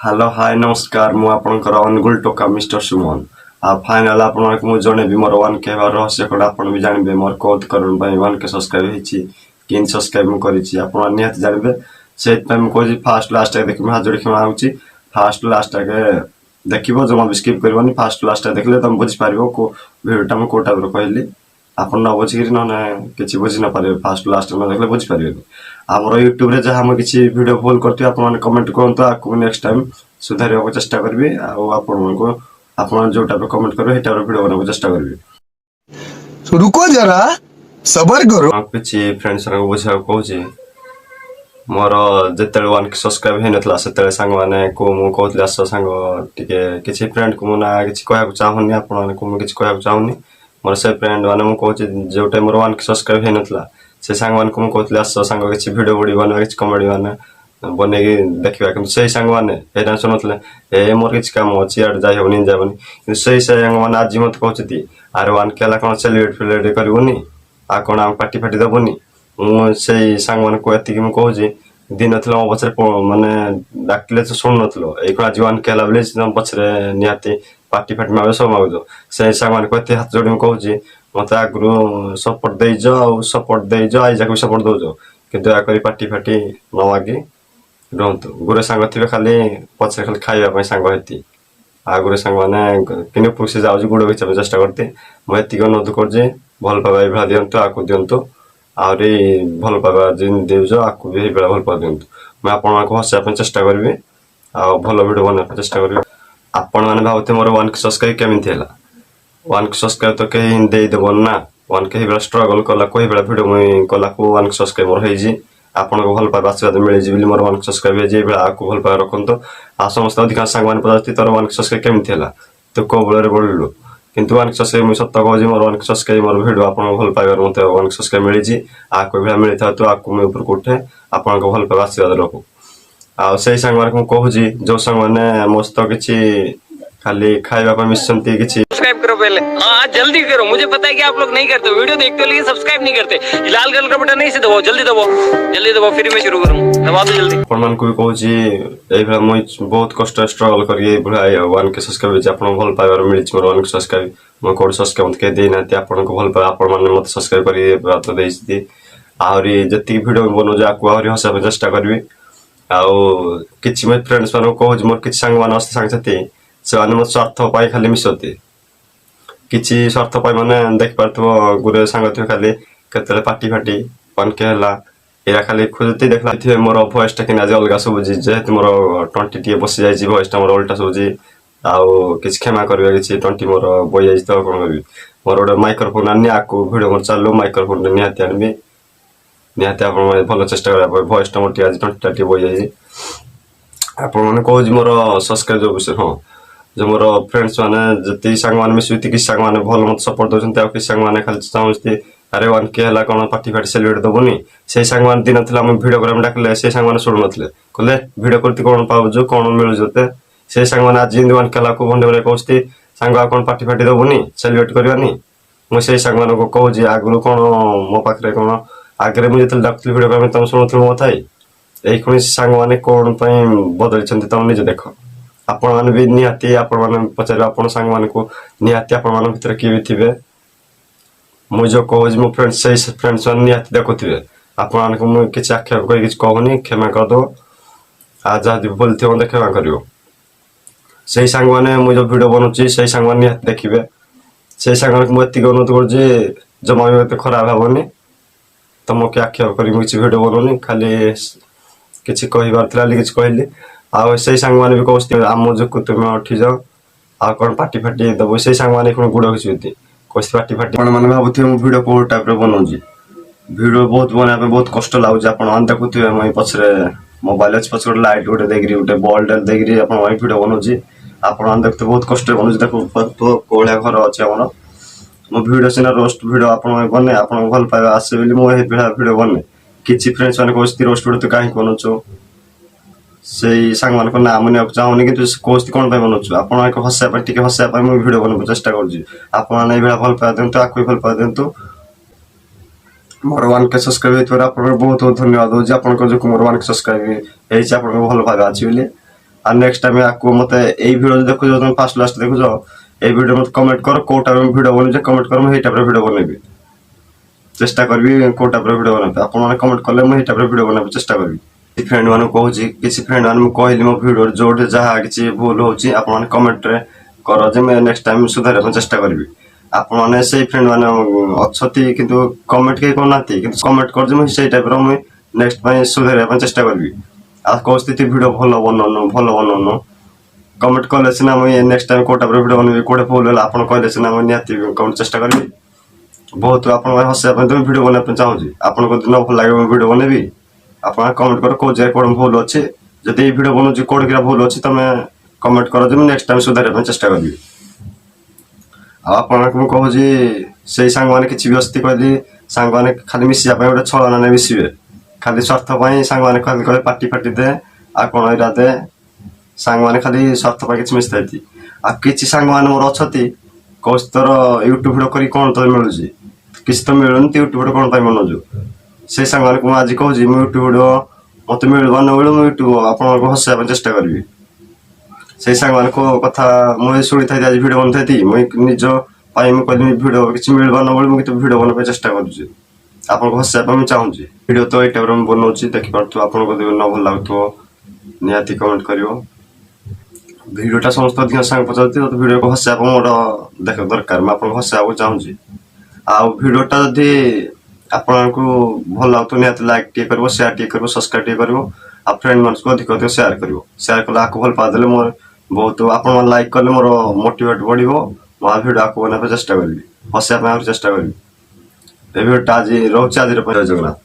Hello hi नमस्कार मु आपनकर अनुगुल टोका मिस्टर सुमन आ फाइनल आपन को जणेबी मोर 1K हेबार रहस्य कोड आपन भी जानबे मोर कोड करून पई 1K सब्सक्राइब हिची किन सब्सक्राइब मु करिची आपन नियत जानबे से टाइम मु कोजी फास्ट लास्ट तक देखि मा जोडी खमा आउची फास्ट लास्ट तक देखिबो जमा स्किप करबनी फास्ट लास्ट तक देखले तुम बुझि पारिबो को वीडियो मु कोटा रो कहली आपन न बुझि कि न किछि बुझि न पारे फास्ट लास्ट न देखले बुझि पारिबे हमरो YouTube रे जहा हम किछि वीडियो भूल करती आपन कमेंट करंतो आकु नेक्स्ट टाइम सुधारिया को चेष्टा करबी आ आपन को आपन जो टाइप कमेंट करबे हेटा वीडियो बनाबो चेष्टा करबी। तो रुको जरा सबर करो। किछि फ्रेंड्स रा बुझा कहूची मोर जेतेले 1K सब्सक्राइब हे नथला सेतेले संग माने को मु कहतले आस संग टिके किछि फ्रेंड को मुना किछि कहया को चाहूनी आपन माने को मु किछि कहया को चाहूनी मोर से फ्रेंड माने मु कहूची जो टाइम मोर 1K सब्सक्राइब हे नथला से संग मान को मु कहतले आस संग किछि वीडियो बडी बना किछि कॉमेडी माने बने कि देखिबा कि से संग माने एटा सुनतले ए मोर किछि काम अछि आड जाय होनी जाबनी कि से संग माने आज मत कहउछती are 1K La cone celebrate फेलिब्रेट करबोनी आ कोन हम पार्टी फाटी दबोनी मु से संग मान को एति कि मु कहउची दिन नथलो मो पछरे माने डाकले तो सुन नथलो ए कोन आज 1K ला बले हम पछरे नियाती पार्टी फाटी माबे सब मागो से संग मान को एति हाथ जोडी मु कहउची मते आगु सपोर्ट देइ जो सपोर्ट देइ जो आई जाको सपोर्ट दो जो कि दया करी पार्टी फाटी न लागी रहंतु गुरे सांग थिबे खाली पछरे खाली खाइबा पय सांग हेती आ गुरे सांग माने किने पुसी जाउजी गुडो बिचा चेष्टा करते म एति को नोद कर जे भल पाबा इभा दियंतु आकु दियंतु आउरी भल पाबा जिन देउजो आकु भी बेला भल पा दियंतु मैं आपन को हसे अपन चेष्टा करबी आ भल वीडियो बना चेष्टा करबी आपन माने भाबते मोर 1K सब्सक्राइब केमिन थेला 1K सब्सक्राइब तो के दे देबन ना 1K बेला स्ट्रगल कला कोइ बेला वीडियो मैं कला को 1K सब्सक्राइब मोर हेजी आपन को भल पाबा आशीर्वाद मिले जी बिली मोर 1K सब्सक्राइब हे जे बेला आकु भल पाबा रखंतो आ समस्त अधिकांश संग मान पदार्थी तोर 1K सब्सक्राइब केमिन थेला तो को बळरे बळलो किंतु 1K सब्सक्राइब मैं सत्ता कहजी मोर 1K सब्सक्राइब मोर वीडियो आपन को भल पाइबार मते 1K सब्सक्राइब मिले जी आकु बेला मिले था तो आकु मैं ऊपर कोठे आपन को भल पाबा आशीर्वाद रखो आ से संग मान को कहजी जो संग माने मस्त किछि खाली खाइबा पर मिसंती किछि सब्सक्राइब करो पहले। हाँ जल्दी करो, मुझे पता है कि आप लोग नहीं करते, वीडियो देखते हो लेकिन सब्सक्राइब नहीं करते। लाल कलर का बटन नहीं से दबाओ, जल्दी दबाओ फिर मैं शुरू करूँ, दबा दो जल्दी। आपन को कहूची एई भला मुई बहुत कष्ट स्ट्रगल करिए भला 1K सब्सक्राइब जे आपन भल पाइबार मिलिछ मोर 1K सब्सक्राइब म कोड सब्सक्राइब मत के देई नाते आपन को भल पाइ आपन माने मत सब्सक्राइब करिए बात देइछि आउरी जति वीडियो बनो जा को आउरी हसा चेष्टा करबी आउ किछि मे फ्रेंड्स मानो कहूची मोर किछि संग मान असते संग छथि से माने मत स्वार्थ पाइ खाली मिसते किछि स्वार्थ पाइ माने देख पारथबो गुरे संग थियो खाली केतले पार्टी फाटी 1K हला एरा खाली खोजते देखला थिए मोर वॉइस टा किना जे अलगा सब जे जेत मोर 20 टी बस जाई जी वॉइस टा मोर उल्टा सब जी आउ किछ क्षमा करबे किछ 20 मोर बय जाई त कोन करबी मोर ओडा माइक्रोफोन आनी आकु वीडियो मोर चाललो माइक्रोफोन निहाती आनबी निहाती आपन भलो चेष्टा करबा वॉइस टा मोर आज 20 टी बय जाई आपन माने कहू मोर सब्सक्राइब जो विषय हां जो मोर फ्रेंड्स माने जति संग माने मिसुति कि संग माने भल मत सपोर्ट दोछन आ कि संग माने खाली चाहउस्ती अरे 1K हला कोन पार्टी फाटी सेलिब्रेट दबोनी से संग माने दिन थला हम वीडियो ग्राम डाकले से संग माने सुन नथले कहले वीडियो करती कोन पाउ जो कोन मिलु जते से संग माने आज 1K हला को भंडे बले कहउस्ती संग कोन पार्टी फाटी दबोनी सेलिब्रेट करबानी मो से संग माने को कहू जे आगु कोन मो पाखरे कोन आगरे मु जते डाकली वीडियो ग्राम तम सुनथल मथाई एई कोन संग माने कोन पई बदली छंती तम निजे देखो आपण माने भी निहाती आपण माने पचार आपण संग माने को निहाती आपण माने भीतर की भी थिबे मु जो कहज मो फ्रेंड्स से फ्रेंड्स माने निहाती देखुथिबे आपण माने को मु किछ आक्षेप करि किछ कहनी क्षमा कर दो आ जा दि बोलथे मते क्षमा करियो से संग माने मु जो वीडियो बनउची से संग माने निहाती देखिबे से संग माने मु एति अनुरोध कर जे जमा मते खराब हबनी तमो के आक्षेप करि मु किछ वीडियो बनउनी खाली किछ कहिबार थला किछ कहली आ से संग माने भी कहस्ती आमो जो को तुम उठी जाओ आ कोन पार्टी फाटी दबो से संग माने कोन गुडो किछुती कोस पार्टी फाटी कोन माने भाबुथि मु वीडियो को टाइप रो बनउजी वीडियो बहुत बना पे बहुत कष्ट लागु जे आपण आन देखुथि मई पछरे मोबाइल पछरे लाइट उडे देगिरी उडे बॉल डल देगिरी आपण मई वीडियो बनउजी आपण आन देखते बहुत कष्ट बनउजी देखो तो कोळ्या घर अछि हमर मो वीडियो सिना रोस्ट वीडियो आपण मई बने आपण भल पाए आसे बेली मो हे वीडियो बने किछि फ्रेंड्स माने कोस्ती रोस्ट वीडियो तो काहे बनउचो से संग मान को नाम ने चाहूनी कि कोस्ती कोन पे बनउछु आपण को हस्या पे टिके हस्या पे मु वीडियो बनबो चेष्टा करजी आपण नै बेला भल पा देंतु आकु भल पा देंतु मोर 1K सब्सक्राइब हेतु आपण बहुत बहुत धन्यवाद हो जे आपण को जो मोर 1K सब्सक्राइब हे जे आपण को भल पा अछि बेले আর নেক্সট টাইম আকু মতে এই ভিডিও দেখুছ তুমি ফার্স্ট লাস্ট দেখুছ এই ভিডিও মতে কমেন্ট কর কোউ টাইপ ভিডিও বনিছে কমেন্ট কর ମୁଁ এই টাইপର ভিডিও বনাইবি চেষ্টা করবি কোউ টাইপର ভিডিও বনাইতে ଆପଣ ମାନେ কমেন্ট কলে ମୁଁ এই টাইপର ভিডিও বনাইବାକୁ চেষ্টা করবি ফ্রেন্ড ମାନଙ୍କୁ କହୁଛି କିଛି ଫ୍ରେଣ୍ଡ ମାନେ ମୁଁ କହିଲି ମୋ ଭିଡିଓରେ ଯୋଉଠି ଯାହା କିଛି ଭୁଲ ହଉଛି ଆପଣ ମାନେ କମେଣ୍ଟ ରେ କର ଯେ ମୁଁ ନେକ୍ସଟ ଟାଇମ ସୁଧାରିବା ପାଇଁ ଚେଷ୍ଟା କରିବି ଆପଣ ମାନେ ସେଇ ଫ୍ରେଣ୍ଡ ମାନେ ଅଛନ୍ତି କିନ୍ତୁ କମେଣ୍ଟ କେହି କରୁନାହାନ୍ତି କିନ୍ତୁ କମେଣ୍ଟ କରିଛି ମୁଁ ସେଇ ଟାଇପର ମୁଁ ନେକ୍ସଟ ପାଇଁ ସୁଧାରିବା ପାଇଁ ଚେଷ୍ଟା କରିବି ଆଉ କହୁଛି ତୁ ଭିଡିଓ ଭଲ ବନଉନୁ କମେଣ୍ଟ କଲେ ସିନା ମୁଁ ନେକ୍ସଟ ଟାଇମ କୋଉ ଟାଇପର ଭିଡିଓ ବନେଇବି କୋଉଟା ଭୁଲ ହେଲା ଆପଣ କହିଲେ ସିନା ମୁଁ ନିହାତି କମେଣ୍ଟ ଚେଷ୍ଟା କରିବି ବହୁତ ଆପଣଙ୍କ ହସିବା ପାଇଁ ତ ଭିଡିଓ ବନେଇବା ପାଇଁ ଚାହୁଁଛି ଆପଣଙ୍କ ଦିନ ଭଲ ଲାଗିବ ମୁଁ ଭିଡିଓ ବନେଇବି ଆପଣ କମେଣ୍ଟ କର କୋଉ ଜାଗାରେ କୋଉଟା ଭୁଲ ଅଛି ଯଦି ଏଇ ଭିଡିଓ ବନଉଛି କୋଉଠି କିରା ଭୁଲ ଅଛି ତମେ କମେଣ୍ଟ କର ଯେ ମୁଁ ନେକ୍ସଟ ଟାଇମ ସୁଧାରିବା ପାଇଁ ଚେଷ୍ଟା କରିବି ଆଉ ଆପଣଙ୍କୁ ମୁଁ କହୁଛି ସେଇ ସାଙ୍ଗମାନେ କିଛି ବି ଅସ୍ତି କହିଲି ସାଙ୍ଗମାନେ ଖାଲି ମିଶିବା ପାଇଁ ଗୋଟେ ଛଳନାରେ ମିଶିବେ ଖାଲି ସ୍ୱାର୍ଥ ପାଇଁ ସାଙ୍ଗମାନେ ଖାଲି କହିବେ ପାଟି ଦେ ଆଉ କଣ ଏଇଟା ଦେ ସାଙ୍ଗମାନେ ଖାଲି ସ୍ୱାର୍ଥ ପାଇଁ କିଛି ମିଶିଥାନ୍ତି ଆଉ କିଛି ସାଙ୍ଗମାନେ ମୋର ଅଛନ୍ତି କହୁଛି ତୋର ୟୁଟ୍ୟୁବ ଭିଡିଓ କରି କଣ ତୋର ମିଳୁଛି କିଛି ତ ମିଳୁନି ତୁ ୟୁଟ୍ୟୁବ ଭିଡିଓ କଣ ପାଇଁ ବନଉଛୁ ସେଇ ସାଙ୍ଗମାନଙ୍କୁ ମୁଁ ଆଜି କହୁଛି ମୁଁ ୟୁଟ୍ୟୁବ ଭିଡିଓ ମତେ ମିଳୁ ବା ନ ମିଳୁ ମୁଁ ୟୁଟ୍ୟୁବ ଆପଣଙ୍କୁ ହସାଇବା ପାଇଁ ଚେଷ୍ଟା କରିବି ସେଇ ସାଙ୍ଗମାନଙ୍କ କଥା ମୁଁ ଶୁଣିଥାନ୍ତି ଆଜି ଭିଡିଓ ବନେଇଥାନ୍ତି ମୁଁ ନିଜ ପାଇଁ ମୁଁ କହିଲି ଭିଡିଓ କିଛି ମିଳୁ ବା ନ ମିଳୁ ମୁଁ କିନ୍ତୁ ଭିଡିଓ ବନେଇବା ପାଇଁ ଚେଷ୍ଟା କରୁଛି ଆପଣଙ୍କୁ ହସାଇବା ପାଇଁ ମୁଁ ଚାହୁଁଛି ଭିଡିଓ ତ ଏଇ ଟାଇପର ମୁଁ ବନଉଛି ଦେଖିପାରୁଥିବ ଆପଣଙ୍କୁ ଯଦି ନ ଭଲ ଲାଗୁଥିବ ନିହାତି କମେଣ୍ଟ କରିବ ଭିଡିଓଟା ସମସ୍ତ ଅଧିକ ସାଙ୍ଗ ପଚାରୁଛି ତ ଭିଡିଓକୁ ହସାଇବା ପାଇଁ ମୋର ଦେଖ ଦରକାର ମୁଁ ଆପଣଙ୍କୁ ହସାଇବାକୁ ଚାହୁଁଛି ଆଉ ଭିଡିଓଟା ଯଦି ଆପଣଙ୍କୁ ଭଲ ଲାଗୁଥିବ ନିହାତି ଲାଇକ୍ ଟିକେ କରିବ ସେୟାର ଟିକେ କରିବ ସବସ୍କ୍ରାଇବ ଟିକେ କରିବ ଆଉ ଫ୍ରେଣ୍ଡ ମାନଙ୍କୁ ଅଧିକ ସେୟାର କରିବ ସେୟାର କଲେ ଆକୁ ଭଲ ପାଇଦେଲେ ମୋର ବହୁତ ଆପଣ ଲାଇକ୍ କଲେ ମୋର ମୋଟିଭେଟ ବଢିବ ମୁଁ ଆଉ ଭିଡିଓ ଆକୁ ବନେଇବା ପାଇଁ ଚେଷ୍ଟା କରିବି ହସାଇବା ପାଇଁ ଆହୁରି ଚେଷ୍ଟା କରିବି ଏ ଭିଡିଓଟା ଆଜି ରହୁଛି ଆଜିର ପାଇଁ ଜୟ ଜଗନ୍ନାଥ।